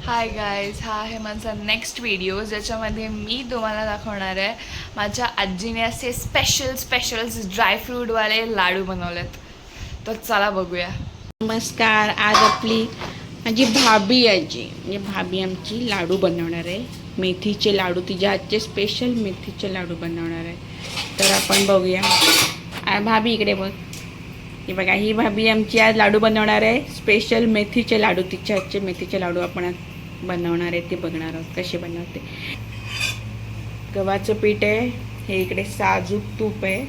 Hi guys, हा आहे माझा नेक्स्ट व्हिडिओ ज्याच्यामध्ये मी तुम्हाला दाखवणार आहे माझ्या आजीने असे स्पेशल ड्रायफ्रूटवाले लाडू बनवलेत. तर चला बघूया. नमस्कार. आज आपली माझी भाभी आजी म्हणजे भाभी आमची लाडू बनवणार आहे. मेथीचे लाडू, तिच्या हातचे स्पेशल मेथीचे लाडू बनवणार आहे. तर आपण बघूया. भाभी इकडे बघ. हे बघा, ही भाभी आमची आज लाडू बनवणार आहे. स्पेशल मेथीचे लाडू, तिच्या हातचे मेथीचे लाडू आपण आज बनवणार आहे. ते बघणार आहोत कसे बनवते. गव्हाचं पीठ आहे. हे इकडे साजूक तूप आहे.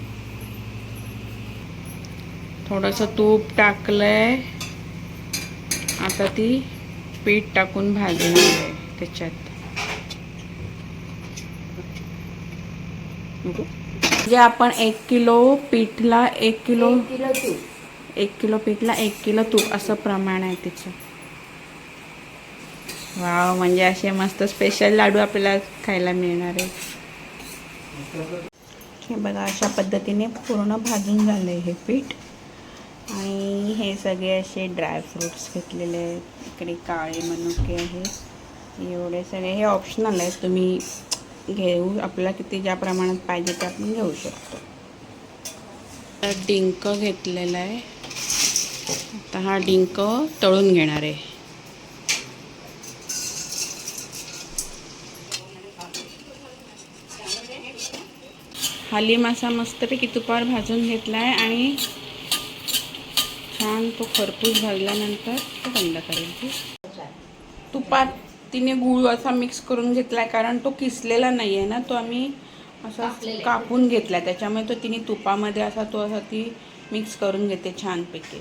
थोडंसं तूप टाकलंय. आता ती पीठ टाकून भाजणार आहे त्याच्यात. म्हणजे आपण 1 किलो पीठला 1 किलो पीठला 1 किलो तूप असं प्रमाण आहे तिचं. वाव, म्हणजे असे मस्त स्पेशल लाडू आपल्याला खायला मिळणार आहे. हे बघा, अशा पद्धतीने पूर्ण भाजून झालंय हे पीठ. आणि हे सगळे असे ड्रायफ्रूट्स घेतलेले आहेत. इकडे काळे मनुके आहेत. एवढे सगळे हे ऑप्शनल आहेत, तुम्ही घेऊ आपल्याला किती ज्या प्रमाणात पाहिजे ते आपण घेऊ शकतो. डिंक घेतलेला आहे. आता हा डिंक तळून घेणार आहे. हलीम असा मस्तपैकी तुपावर भाजून घेतला आहे आणि छान तो खरपूस भाजल्यानंतर तो बंद करेल. तुपात तिने गूळ असा मिक्स करून घेतलाय, कारण तो किसलेला नाही आहे ना, तो आम्ही असा कापून घेतला. त्याच्यामुळे तो तिने तुपामध्ये असा ती मिक्स करून घेते छानपैकी.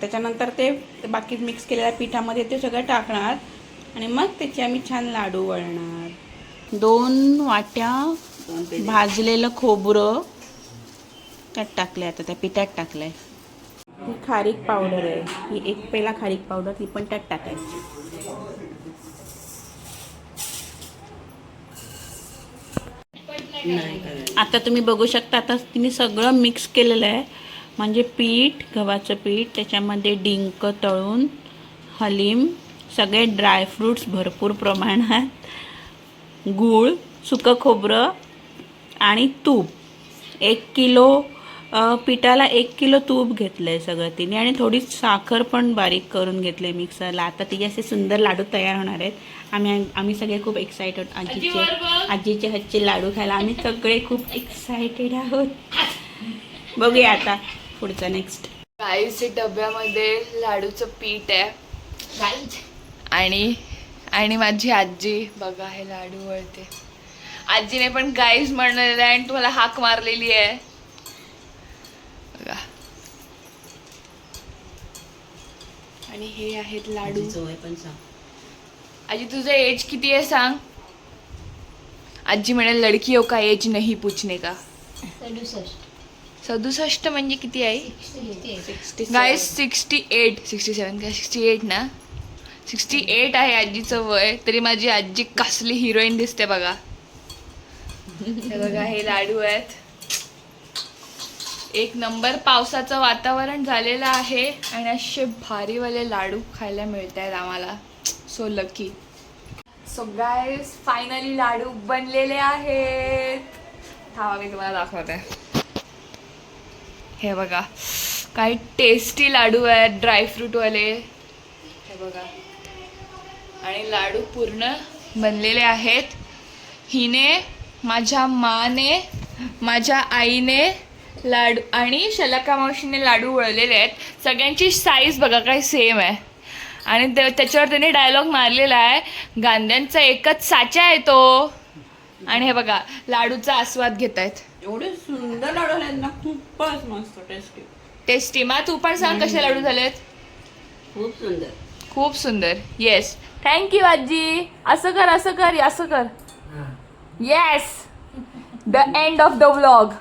त्याच्यानंतर ते बाकी मिक्स केलेल्या पिठामध्ये ते सगळं टाकणार आणि मग त्याचे आम्ही छान लाडू वळणार. 2 वाट्या भाजलेलं खोबरं त्यात टाकले. आता त्या पिठात टाकलंय. ही खारीक पावडर आहे. ही 1 पेला खारीक पावडर, ती पण त्यात टाकायची. आता तुम्ही बघू शकता, आता तिने सगळं मिक्स केलेलं आहे. म्हणजे पीठ, गव्हाचं पीठ, त्याच्यामध्ये डिंक तळून, हलीम, सगळे ड्रायफ्रूट्स भरपूर प्रमाणात, गूळ, सुकं खोबरं आणि तूप. 1 किलो पिठाला 1 किलो तूप घेतलं आहे सगळं तिने. आणि थोडी साखर पण बारीक करून घेतलं आहे मिक्सरला. आता तिचे असे सुंदर लाडू तयार होणार आहेत. आम्ही सगळे खूप एक्सायटेड आजीचे हातचे लाडू खायला. आम्ही सगळे खूप एक्सायटेड आहोत. बघूया आता पुढचं नेक्स्ट. गाईस, डब्यामध्ये लाडूचं पीठ आहे आणि माझी आजी बघा हे लाडू वळते. आजीने पण गाईस म्हणलेलं आहे आणि तुम्हाला हाक मारलेली आहे बघा. आणि हे आहेत लाडू. आजी, तुझं एज किती आहे सांग? आजी म्हणे लडकियों का एज नहीं पूछने का. 67 म्हणजे किती आहे गाईस? 68 ना, 68 आहे आजीचं वय. तरी माझी आजी कसली हिरोईन दिसते बघा. हे बघा, हे लाडू आहेत. 1 नंबर. पावसाचं वातावरण झालेलं आहे आणि असे भारीवाले लाडू खायला मिळत आहेत आम्हाला. So lucky. So guys, finally लाडू बनलेले आहेत. थांबा, मी तुम्हाला दाखवते. हे बघा, काही टेस्टी लाडू आहेत ड्रायफ्रूटवाले. हे बघा, आणि लाडू पूर्ण बनलेले आहेत. हिने, माझ्या माने, माझ्या आईने लाडू आणि शलाका मावशीने लाडू वळलेले आहेत. सगळ्यांची साईज बघा काही सेम आहे. आणि त्याच्यावर त्याने डायलॉग मारलेला आहे, गांध्यांचा एकच साचा आहे तो. आणि हे बघा, लाडूचा आस्वाद घेत आहेत. एवढे सुंदर लाडू आहेत ना, खूपच मस्त टेस्टी. मा तू पण सांग कसे लाडू झालेत? खूप सुंदर. येस, थँक्यू आजी. असं कर. Yes, the end of the vlog.